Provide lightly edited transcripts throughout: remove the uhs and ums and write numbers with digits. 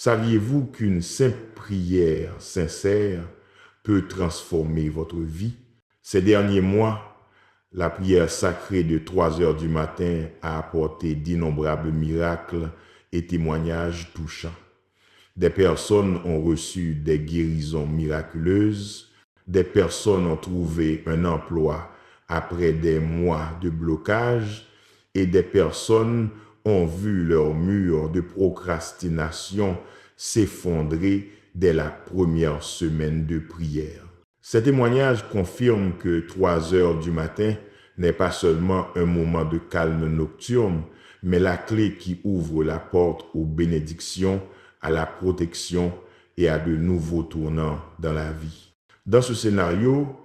Saviez-vous qu'une simple prière sincère peut transformer votre vie? Ces derniers mois, la prière sacrée de 3 heures du matin a apporté d'innombrables miracles et témoignages touchants. Des personnes ont reçu des guérisons miraculeuses, des personnes ont trouvé un emploi après des mois de blocage et des personnes ont vu leur mur de procrastination s'effondrer dès la première semaine de prière. Ces témoignages confirment que 3 heures du matin n'est pas seulement un moment de calme nocturne, mais la clé qui ouvre la porte aux bénédictions, à la protection et à de nouveaux tournants dans la vie. Dans ce scénario,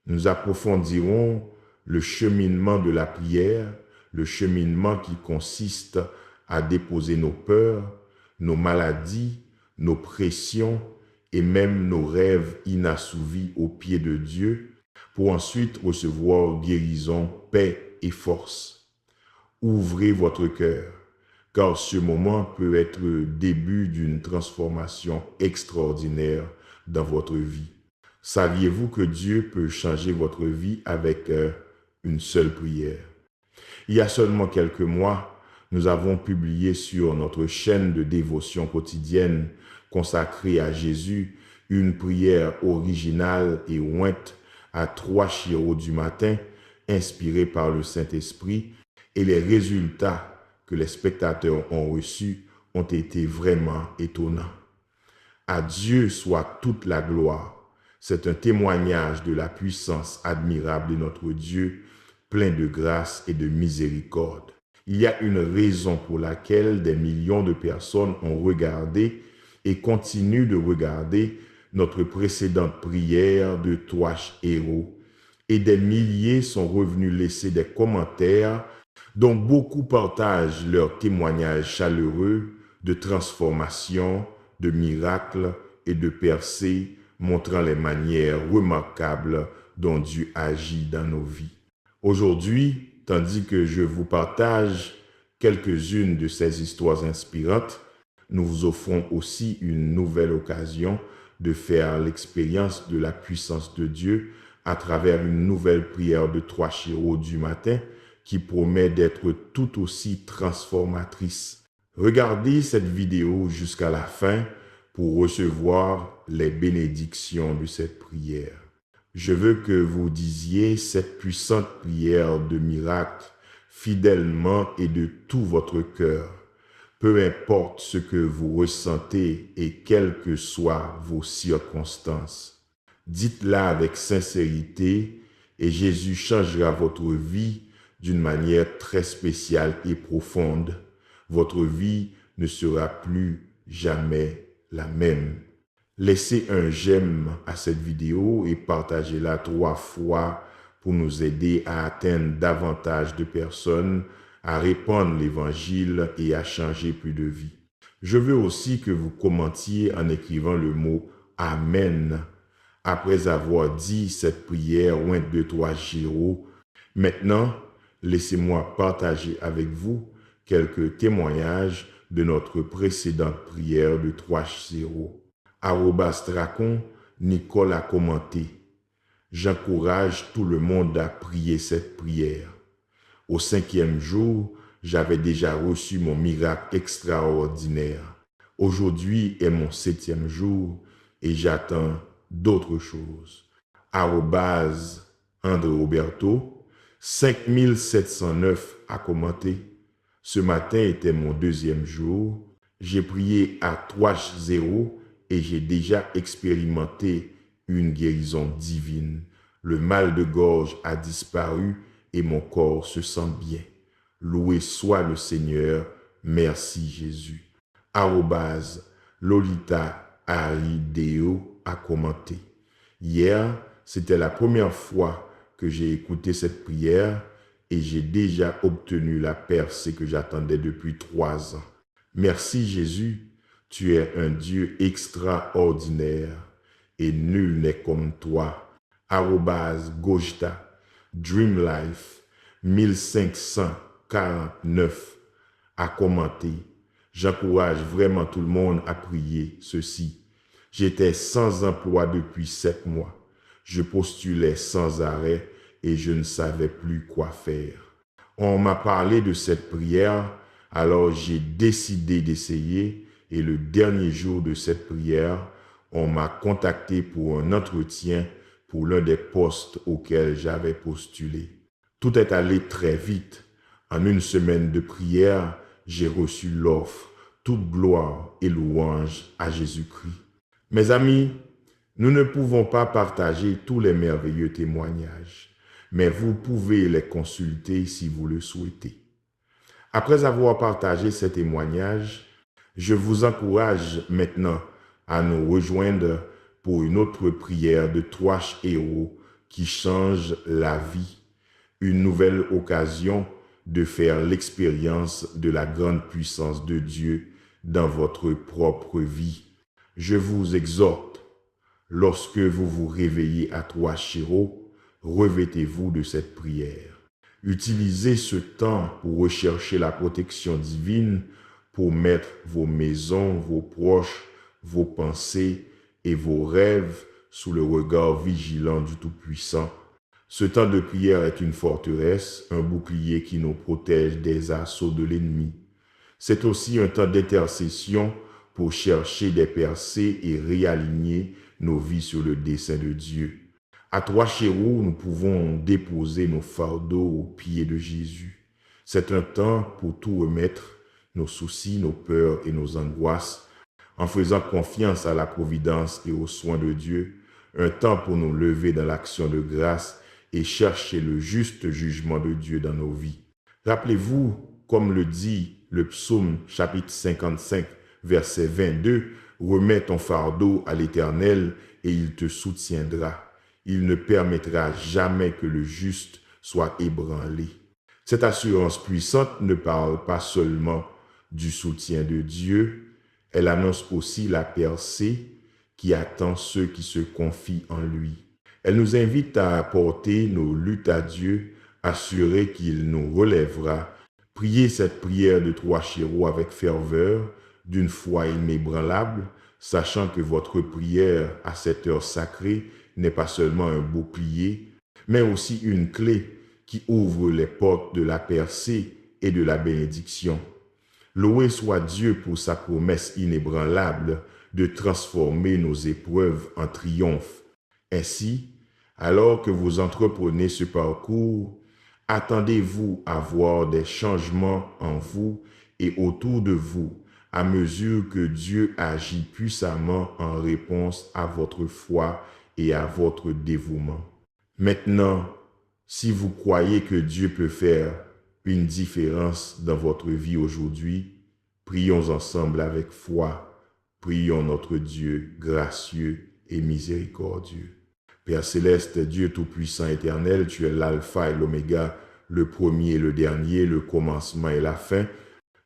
nous approfondirons le cheminement de la prière, le cheminement qui consiste à déposer nos peurs, nos maladies, nos pressions et même nos rêves inassouvis aux pieds de Dieu pour ensuite recevoir guérison, paix et force. Ouvrez votre cœur, car ce moment peut être le début d'une transformation extraordinaire dans votre vie. Saviez-vous que Dieu peut changer votre vie avec une seule prière? Il y a seulement quelques mois, nous avons publié sur notre chaîne de dévotion quotidienne consacrée à Jésus une prière originale et ointe à 3 chiraux du matin, inspirée par le Saint-Esprit, et les résultats que les spectateurs ont reçus ont été vraiment étonnants. À Dieu soit toute la gloire. C'est un témoignage de la puissance admirable de notre Dieu, plein de grâce et de miséricorde. Il y a une raison pour laquelle des millions de personnes ont regardé et continuent de regarder notre précédente prière de 3 héros, et des milliers sont revenus laisser des commentaires dont beaucoup partagent leurs témoignages chaleureux de transformation, de miracles et de percées, montrant les manières remarquables dont Dieu agit dans nos vies. Aujourd'hui, tandis que je vous partage quelques-unes de ces histoires inspirantes, nous vous offrons aussi une nouvelle occasion de faire l'expérience de la puissance de Dieu à travers une nouvelle prière de 3 chiraux du matin qui promet d'être tout aussi transformatrice. Regardez cette vidéo jusqu'à la fin pour recevoir les bénédictions de cette prière. Je veux que vous disiez cette puissante prière de miracle fidèlement et de tout votre cœur, peu importe ce que vous ressentez et quelles que soient vos circonstances. Dites-la avec sincérité et Jésus changera votre vie d'une manière très spéciale et profonde. Votre vie ne sera plus jamais la même. Laissez un j'aime à cette vidéo et partagez-la 3 fois pour nous aider à atteindre davantage de personnes, à répandre l'évangile et à changer plus de vies. Je veux aussi que vous commentiez en écrivant le mot « Amen » après avoir dit cette prière ointe de 3 chiraux. Maintenant, laissez-moi partager avec vous quelques témoignages de notre précédente prière de 3 chiraux. @Dracon, Nicole a commenté: j'encourage tout le monde à prier cette prière. Au 5e jour, j'avais déjà reçu mon miracle extraordinaire. Aujourd'hui est mon 7e jour et j'attends d'autres choses. @André Roberto, 5709 a commenté: ce matin était mon 2e jour. J'ai prié à 3-0 et j'ai déjà expérimenté une guérison divine. Le mal de gorge a disparu et mon corps se sent bien. Loué soit le Seigneur. Merci Jésus. @Lolita Arideo a commenté: hier, c'était la première fois que j'ai écouté cette prière et j'ai déjà obtenu la percée que j'attendais depuis 3 ans. Merci Jésus, tu es un Dieu extraordinaire et nul n'est comme toi. @Gojta, Dream Life 1549 a commenté: J'encourage vraiment tout le monde à prier ceci. J'étais sans emploi depuis 7 mois. Je postulais sans arrêt et je ne savais plus quoi faire. On m'a parlé de cette prière, alors j'ai décidé d'essayer et le dernier jour de cette prière, on m'a contacté pour un entretien pour l'un des postes auxquels j'avais postulé. Tout est allé très vite. En une semaine de prière, j'ai reçu l'offre. Toute gloire et louange à Jésus-Christ. Mes amis, nous ne pouvons pas partager tous les merveilleux témoignages, mais vous pouvez les consulter si vous le souhaitez. Après avoir partagé ces témoignages, je vous encourage maintenant à nous rejoindre pour une autre prière de 3 héros qui change la vie, une nouvelle occasion de faire l'expérience de la grande puissance de Dieu dans votre propre vie. Je vous exhorte, lorsque vous vous réveillez à 3 héros, revêtez-vous de cette prière. Utilisez ce temps pour rechercher la protection divine, pour mettre vos maisons, vos proches, vos pensées et vos rêves sous le regard vigilant du Tout-Puissant. Ce temps de prière est une forteresse, un bouclier qui nous protège des assauts de l'ennemi. C'est aussi un temps d'intercession pour chercher des percées et réaligner nos vies sur le dessein de Dieu. À 3 héros, nous pouvons déposer nos fardeaux aux pieds de Jésus. C'est un temps pour tout remettre, nos soucis, nos peurs et nos angoisses, en faisant confiance à la providence et aux soins de Dieu, un temps pour nous lever dans l'action de grâce et chercher le juste jugement de Dieu dans nos vies. Rappelez-vous, comme le dit le psaume chapitre 55, verset 22, « Remets ton fardeau à l'Éternel et il te soutiendra. Il ne permettra jamais que le juste soit ébranlé. » Cette assurance puissante ne parle pas seulement du soutien de Dieu, elle annonce aussi la percée qui attend ceux qui se confient en lui. Elle nous invite à apporter nos luttes à Dieu, assurer qu'il nous relèvera. Priez cette prière de 3 héros avec ferveur, d'une foi inébranlable, sachant que votre prière à cette heure sacrée n'est pas seulement un bouclier, mais aussi une clé qui ouvre les portes de la percée et de la bénédiction. Loué soit Dieu pour sa promesse inébranlable de transformer nos épreuves en triomphe. Ainsi, alors que vous entreprenez ce parcours, attendez-vous à voir des changements en vous et autour de vous à mesure que Dieu agit puissamment en réponse à votre foi et à votre dévouement. Maintenant, si vous croyez que Dieu peut faire une différence dans votre vie aujourd'hui, prions ensemble avec foi. Prions notre Dieu gracieux et miséricordieux. Père céleste, Dieu tout-puissant éternel, tu es l'alpha et l'oméga, le premier et le dernier, le commencement et la fin.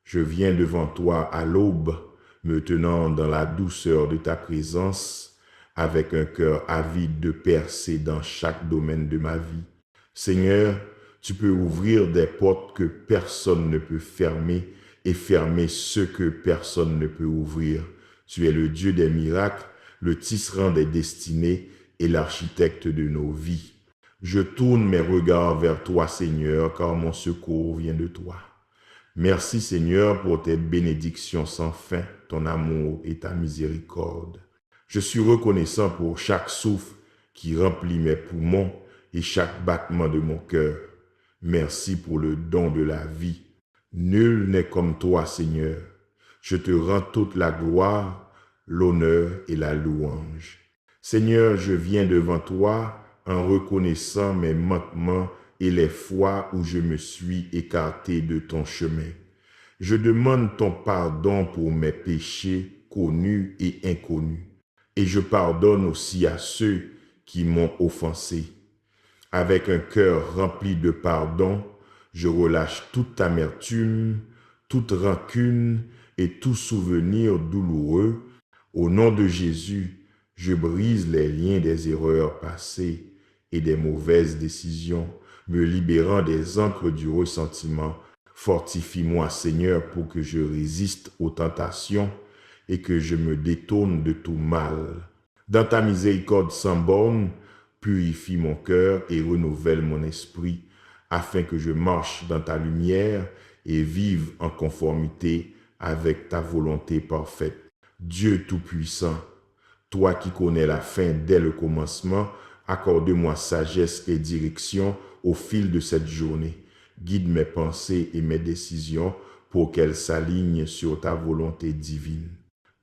Je viens devant toi à l'aube, me tenant dans la douceur de ta présence, avec un cœur avide de percer dans chaque domaine de ma vie. Seigneur, tu peux ouvrir des portes que personne ne peut fermer et fermer ce que personne ne peut ouvrir. Tu es le Dieu des miracles, le tisserand des destinées et l'architecte de nos vies. Je tourne mes regards vers toi, Seigneur, car mon secours vient de toi. Merci, Seigneur, pour tes bénédictions sans fin, ton amour et ta miséricorde. Je suis reconnaissant pour chaque souffle qui remplit mes poumons et chaque battement de mon cœur. Merci pour le don de la vie. Nul n'est comme toi, Seigneur. Je te rends toute la gloire, l'honneur et la louange. Seigneur, je viens devant toi en reconnaissant mes manquements et les fois où je me suis écarté de ton chemin. Je demande ton pardon pour mes péchés connus et inconnus. Et je pardonne aussi à ceux qui m'ont offensé. Avec un cœur rempli de pardon, je relâche toute amertume, toute rancune et tout souvenir douloureux. Au nom de Jésus, je brise les liens des erreurs passées et des mauvaises décisions, me libérant des ancres du ressentiment Fortifie-moi, Seigneur, pour que je résiste aux tentations et que je me détourne de tout mal. Dans ta miséricorde sans borne, purifie mon cœur et renouvelle mon esprit, afin que je marche dans ta lumière et vive en conformité avec ta volonté parfaite. Dieu Tout-Puissant, toi qui connais la fin dès le commencement, accorde-moi sagesse et direction au fil de cette journée. Guide mes pensées et mes décisions pour qu'elles s'alignent sur ta volonté divine.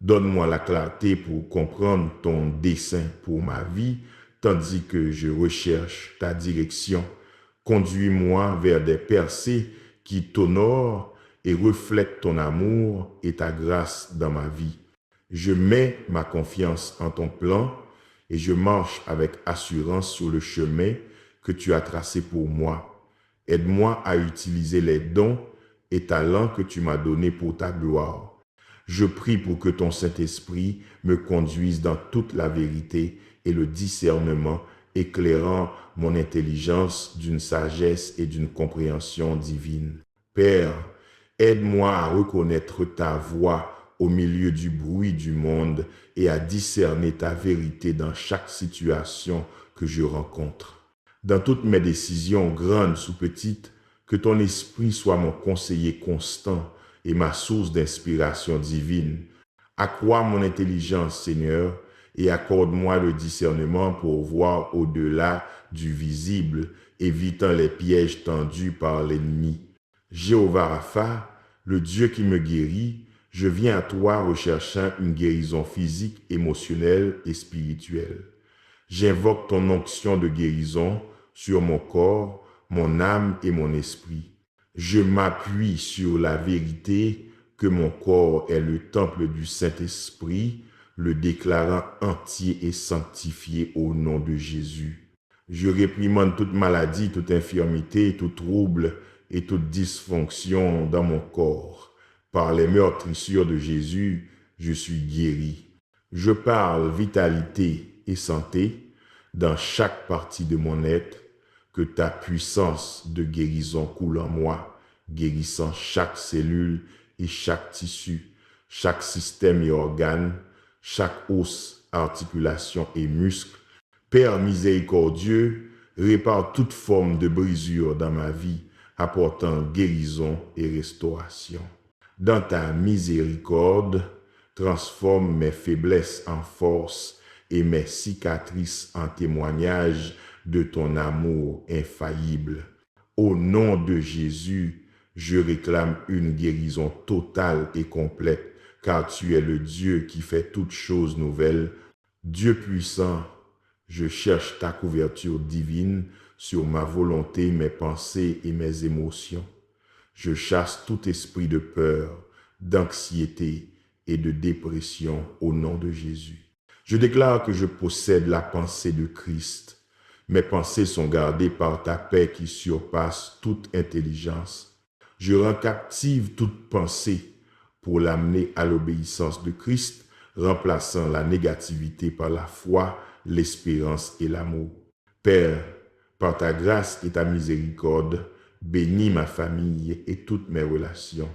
Donne-moi la clarté pour comprendre ton dessein pour ma vie, tandis que je recherche ta direction. Conduis-moi vers des percées qui t'honorent et reflètent ton amour et ta grâce dans ma vie. Je mets ma confiance en ton plan et je marche avec assurance sur le chemin que tu as tracé pour moi. Aide-moi à utiliser les dons et talents que tu m'as donnés pour ta gloire. Je prie pour que ton Saint-Esprit me conduise dans toute la vérité et le discernement, éclairant mon intelligence d'une sagesse et d'une compréhension divine. Père, aide-moi à reconnaître ta voix au milieu du bruit du monde et à discerner ta vérité dans chaque situation que je rencontre. Dans toutes mes décisions, grandes ou petites, que ton esprit soit mon conseiller constant et ma source d'inspiration divine. Accrois mon intelligence, Seigneur, et accorde-moi le discernement pour voir au-delà du visible, évitant les pièges tendus par l'ennemi. Jéhovah Rapha, le Dieu qui me guérit, je viens à toi recherchant une guérison physique, émotionnelle et spirituelle. J'invoque ton onction de guérison sur mon corps, mon âme et mon esprit. Je m'appuie sur la vérité que mon corps est le temple du Saint-Esprit, le déclarant entier et sanctifié au nom de Jésus. Je réprimande toute maladie, toute infirmité, tout trouble et toute dysfonction dans mon corps. Par les meurtrissures de Jésus, je suis guéri. Je parle vitalité et santé dans chaque partie de mon être, que ta puissance de guérison coule en moi, guérissant chaque cellule et chaque tissu, chaque système et organe, chaque os, articulation et muscle. Père miséricordieux, répare toute forme de brisure dans ma vie, apportant guérison et restauration. Dans ta miséricorde, transforme mes faiblesses en force et mes cicatrices en témoignage de ton amour infaillible. Au nom de Jésus, je réclame une guérison totale et complète, car tu es le Dieu qui fait toutes choses nouvelles. Dieu puissant, je cherche ta couverture divine sur ma volonté, mes pensées et mes émotions. Je chasse tout esprit de peur, d'anxiété et de dépression au nom de Jésus. Je déclare que je possède la pensée de Christ. Mes pensées sont gardées par ta paix qui surpasse toute intelligence. Je rends captive toute pensée pour l'amener à l'obéissance de Christ, remplaçant la négativité par la foi, l'espérance et l'amour. Père, par ta grâce et ta miséricorde, bénis ma famille et toutes mes relations.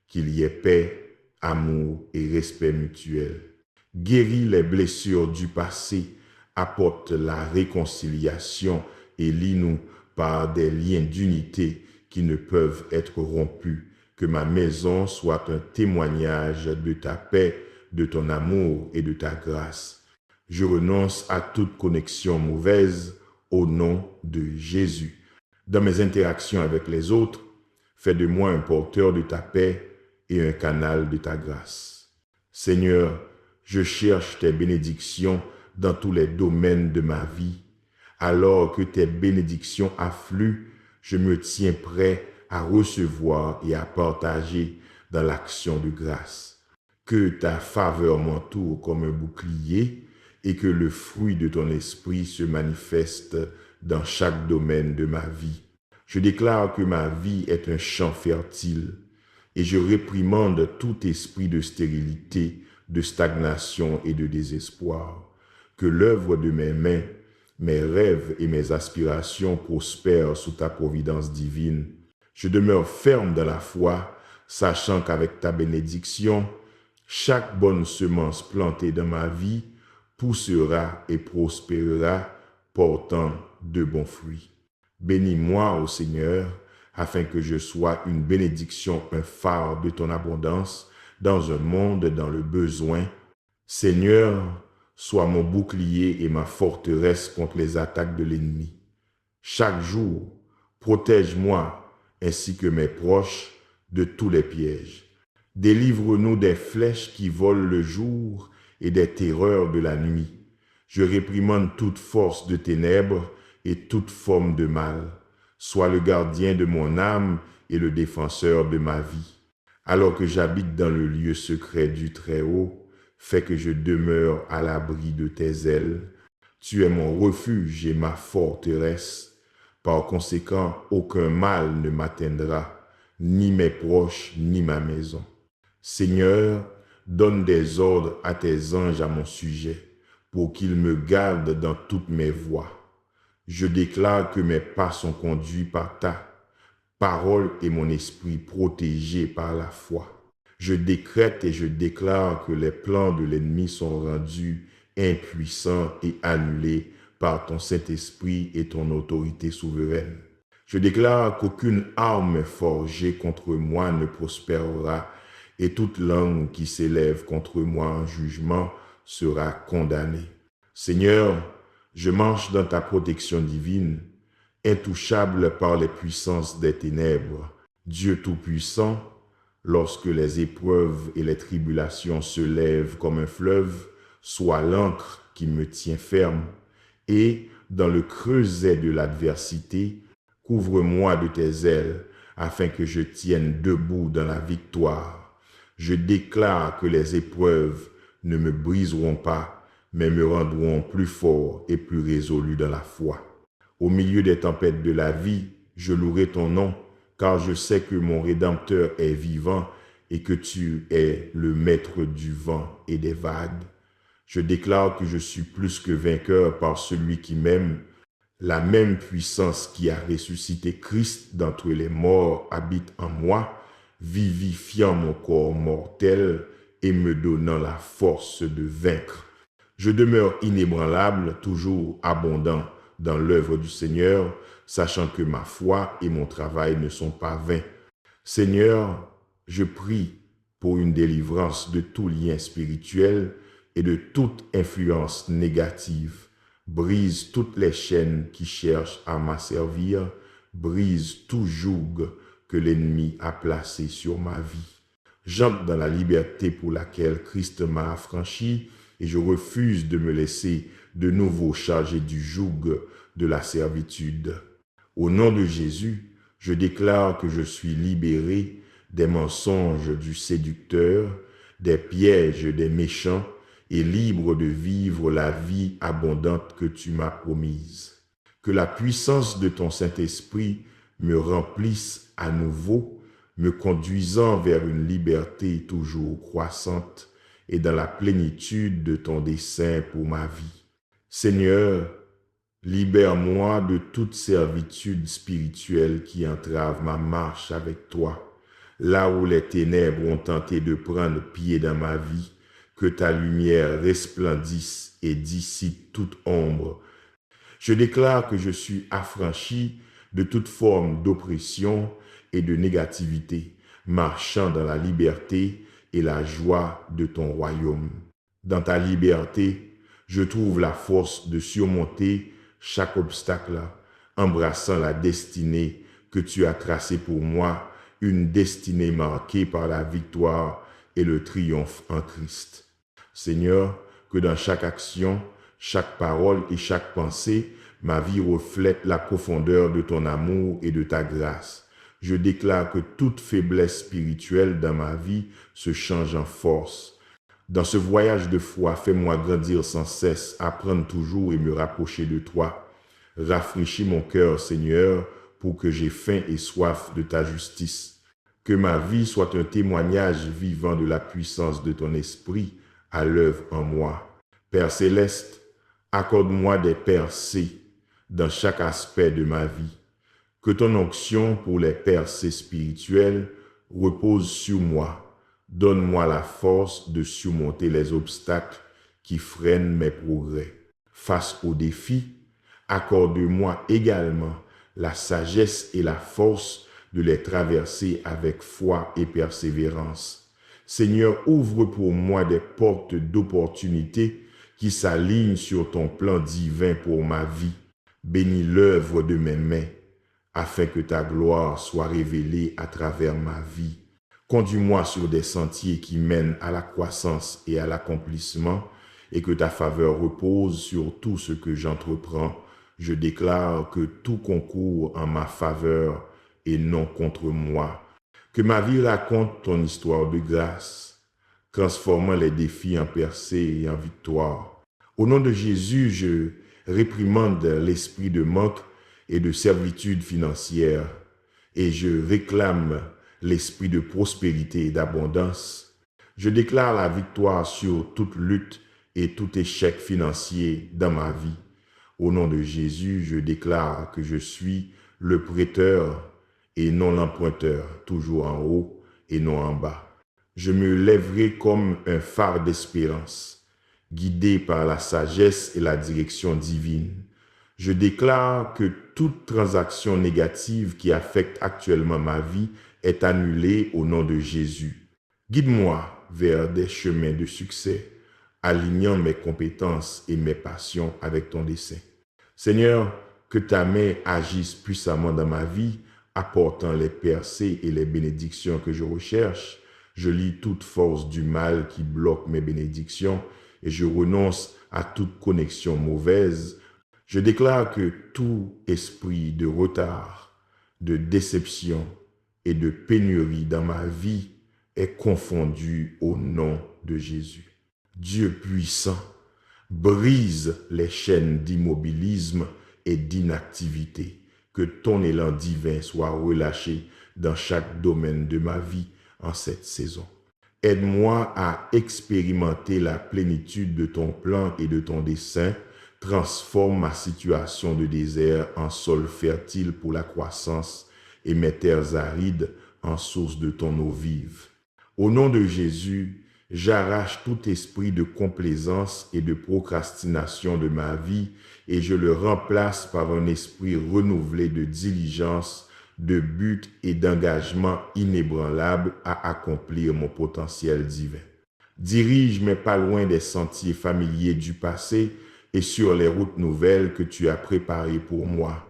Qu'il y ait paix, amour et respect mutuel. Guéris les blessures du passé, apporte la réconciliation et lie-nous par des liens d'unité qui ne peuvent être rompus. Que ma maison soit un témoignage de ta paix, de ton amour et de ta grâce. Je renonce à toute connexion mauvaise au nom de Jésus. Dans mes interactions avec les autres, fais de moi un porteur de ta paix et un canal de ta grâce. Seigneur, je cherche tes bénédictions dans tous les domaines de ma vie. Alors que tes bénédictions affluent, je me tiens prêt à recevoir et à partager dans l'action de grâce. Que ta faveur m'entoure comme un bouclier et que le fruit de ton esprit se manifeste dans chaque domaine de ma vie. Je déclare que ma vie est un champ fertile et je réprimande tout esprit de stérilité, de stagnation et de désespoir. Que l'œuvre de mes mains, mes rêves et mes aspirations prospèrent sous ta providence divine. Je demeure ferme dans la foi, sachant qu'avec ta bénédiction, chaque bonne semence plantée dans ma vie poussera et prospérera, portant de bons fruits. Bénis-moi, ô Seigneur, afin que je sois une bénédiction, un phare de ton abondance dans un monde dans le besoin. Seigneur, sois mon bouclier et ma forteresse contre les attaques de l'ennemi. Chaque jour, protège-moi ainsi que mes proches de tous les pièges. Délivre-nous des flèches qui volent le jour et des terreurs de la nuit. Je réprimande toute force de ténèbres et toute forme de mal. Sois le gardien de mon âme et le défenseur de ma vie. Alors que j'habite dans le lieu secret du Très-Haut, fais que je demeure à l'abri de tes ailes. Tu es mon refuge et ma forteresse. Par conséquent, aucun mal ne m'atteindra, ni mes proches, ni ma maison. Seigneur, donne des ordres à tes anges à mon sujet, pour qu'ils me gardent dans toutes mes voies. Je déclare que mes pas sont conduits par ta parole et mon esprit protégé par la foi. Je décrète et je déclare que les plans de l'ennemi sont rendus impuissants et annulés par ton Saint-Esprit et ton autorité souveraine. Je déclare qu'aucune arme forgée contre moi ne prospérera et toute langue qui s'élève contre moi en jugement sera condamnée. Seigneur, je marche dans ta protection divine, intouchable par les puissances des ténèbres. Dieu Tout-Puissant, lorsque les épreuves et les tribulations se lèvent comme un fleuve, sois l'ancre qui me tient ferme, et, dans le creuset de l'adversité, couvre-moi de tes ailes, afin que je tienne debout dans la victoire. Je déclare que les épreuves ne me briseront pas, mais me rendront plus fort et plus résolu dans la foi. Au milieu des tempêtes de la vie, je louerai ton nom, car je sais que mon Rédempteur est vivant et que tu es le maître du vent et des vagues. Je déclare que je suis plus que vainqueur par celui qui m'aime. La même puissance qui a ressuscité Christ d'entre les morts habite en moi, vivifiant mon corps mortel et me donnant la force de vaincre. Je demeure inébranlable, toujours abondant dans l'œuvre du Seigneur, sachant que ma foi et mon travail ne sont pas vains. Seigneur, je prie pour une délivrance de tout lien spirituel et de toute influence négative. Brise toutes les chaînes qui cherchent à m'asservir, brise tout joug que l'ennemi a placé sur ma vie. J'entre dans la liberté pour laquelle Christ m'a affranchi et je refuse de me laisser de nouveau charger du joug de la servitude. Au nom de Jésus, je déclare que je suis libéré des mensonges du séducteur, des pièges des méchants, et libre de vivre la vie abondante que tu m'as promise. Que la puissance de ton Saint-Esprit me remplisse à nouveau, me conduisant vers une liberté toujours croissante et dans la plénitude de ton dessein pour ma vie. Seigneur, libère-moi de toute servitude spirituelle qui entrave ma marche avec toi, là où les ténèbres ont tenté de prendre pied dans ma vie. Que ta lumière resplendisse et dissipe toute ombre. Je déclare que je suis affranchi de toute forme d'oppression et de négativité, marchant dans la liberté et la joie de ton royaume. Dans ta liberté, je trouve la force de surmonter chaque obstacle, embrassant la destinée que tu as tracée pour moi, une destinée marquée par la victoire et le triomphe en Christ. Seigneur, que dans chaque action, chaque parole et chaque pensée, ma vie reflète la profondeur de ton amour et de ta grâce. Je déclare que toute faiblesse spirituelle dans ma vie se change en force. Dans ce voyage de foi, fais-moi grandir sans cesse, apprendre toujours et me rapprocher de toi. Rafraîchis mon cœur, Seigneur, pour que j'aie faim et soif de ta justice. Que ma vie soit un témoignage vivant de la puissance de ton esprit à l'œuvre en moi. Père céleste, accorde-moi des percées dans chaque aspect de ma vie. Que ton onction pour les percées spirituelles repose sur moi. Donne-moi la force de surmonter les obstacles qui freinent mes progrès. Face aux défis, accorde-moi également la sagesse et la force de les traverser avec foi et persévérance. Seigneur, ouvre pour moi des portes d'opportunité qui s'alignent sur ton plan divin pour ma vie. Bénis l'œuvre de mes mains, afin que ta gloire soit révélée à travers ma vie. Conduis-moi sur des sentiers qui mènent à la croissance et à l'accomplissement, et que ta faveur repose sur tout ce que j'entreprends. Je déclare que tout concourt en ma faveur et non contre moi. Que ma vie raconte ton histoire de grâce, transformant les défis en percées et en victoire. Au nom de Jésus, je réprimande l'esprit de manque et de servitude financière, et je réclame l'esprit de prospérité et d'abondance. Je déclare la victoire sur toute lutte et tout échec financier dans ma vie. Au nom de Jésus, je déclare que je suis le prêteur et non l'emprunteur, toujours en haut et non en bas. Je me lèverai comme un phare d'espérance, guidé par la sagesse et la direction divine. Je déclare que toute transaction négative qui affecte actuellement ma vie est annulée au nom de Jésus. Guide-moi vers des chemins de succès, alignant mes compétences et mes passions avec ton dessein. Seigneur, que ta main agisse puissamment dans ma vie, apportant les percées et les bénédictions que je recherche. Je lis toute force du mal qui bloque mes bénédictions et je renonce à toute connexion mauvaise. Je déclare que tout esprit de retard, de déception et de pénurie dans ma vie est confondu au nom de Jésus. Dieu puissant, brise les chaînes d'immobilisme et d'inactivité. Que ton élan divin soit relâché dans chaque domaine de ma vie en cette saison. Aide-moi à expérimenter la plénitude de ton plan et de ton dessein. Transforme ma situation de désert en sol fertile pour la croissance et mes terres arides en source de ton eau vive. Au nom de Jésus, j'arrache tout esprit de complaisance et de procrastination de ma vie et je le remplace par un esprit renouvelé de diligence, de but et d'engagement inébranlable à accomplir mon potentiel divin. Dirige mes pas loin des sentiers familiers du passé et sur les routes nouvelles que tu as préparées pour moi.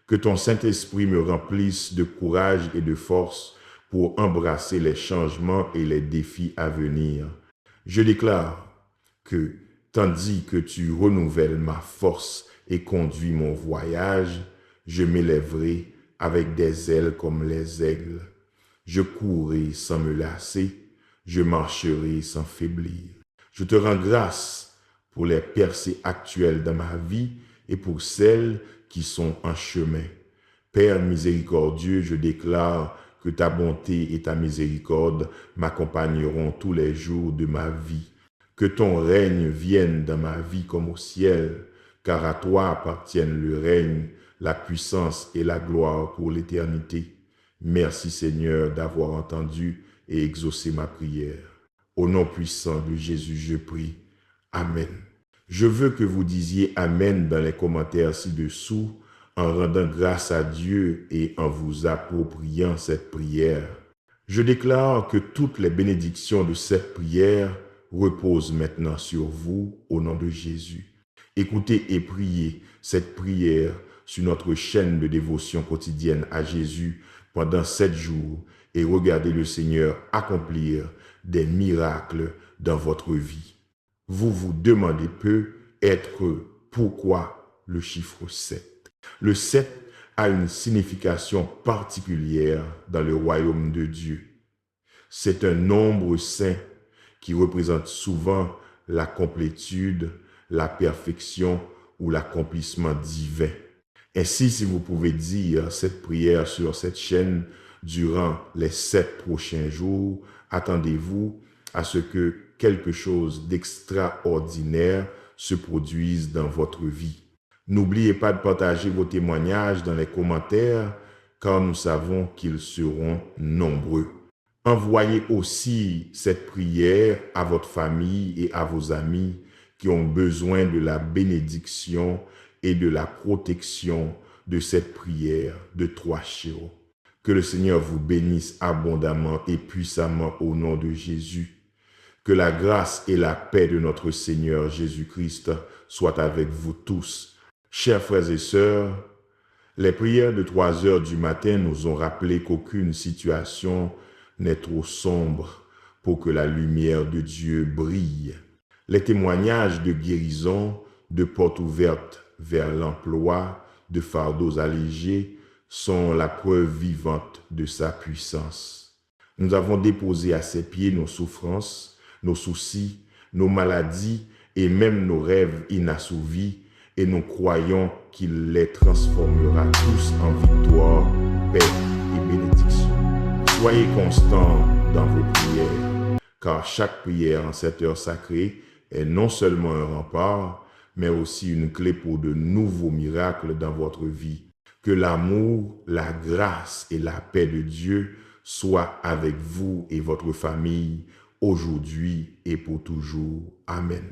Que ton Saint-Esprit me remplisse de courage et de force pour embrasser les changements et les défis à venir. Je déclare que, tandis que tu renouvelles ma force et conduis mon voyage, je m'élèverai avec des ailes comme les aigles. Je courrai sans me lasser, je marcherai sans faiblir. Je te rends grâce pour les percées actuelles dans ma vie et pour celles qui sont en chemin. Père miséricordieux, je déclare que ta bonté et ta miséricorde m'accompagneront tous les jours de ma vie. Que ton règne vienne dans ma vie comme au ciel, car à toi appartiennent le règne, la puissance et la gloire pour l'éternité. Merci Seigneur d'avoir entendu et exaucé ma prière. Au nom puissant de Jésus, je prie. Amen. Je veux que vous disiez Amen dans les commentaires ci-dessous en rendant grâce à Dieu et en vous appropriant cette prière. Je déclare que toutes les bénédictions de cette prière reposent maintenant sur vous au nom de Jésus. Écoutez et priez cette prière sur notre chaîne de dévotion quotidienne à Jésus pendant 7 jours et regardez le Seigneur accomplir des miracles dans votre vie. Vous vous demandez peut-être pourquoi le chiffre 7. Le 7 a une signification particulière dans le royaume de Dieu. C'est un nombre saint qui représente souvent la complétude, la perfection ou l'accomplissement divin. Ainsi, si vous pouvez dire cette prière sur cette chaîne durant les 7 prochains jours, attendez-vous à ce que quelque chose d'extraordinaire se produise dans votre vie. N'oubliez pas de partager vos témoignages dans les commentaires car nous savons qu'ils seront nombreux. Envoyez aussi cette prière à votre famille et à vos amis qui ont besoin de la bénédiction et de la protection de cette prière de 3 Chéro. Que le Seigneur vous bénisse abondamment et puissamment au nom de Jésus. Que la grâce et la paix de notre Seigneur Jésus-Christ soient avec vous tous. Chers frères et sœurs, les prières de 3 heures du matin nous ont rappelé qu'aucune situation n'est trop sombre pour que la lumière de Dieu brille. Les témoignages de guérison, de portes ouvertes vers l'emploi, de fardeaux allégés sont la preuve vivante de sa puissance. Nous avons déposé à ses pieds nos souffrances, nos soucis, nos maladies et même nos rêves inassouvis, et nous croyons qu'il les transformera tous en victoire, paix et bénédiction. Soyez constants dans vos prières, car chaque prière en cette heure sacrée est non seulement un rempart, mais aussi une clé pour de nouveaux miracles dans votre vie. Que l'amour, la grâce et la paix de Dieu soient avec vous et votre famille, aujourd'hui et pour toujours. Amen.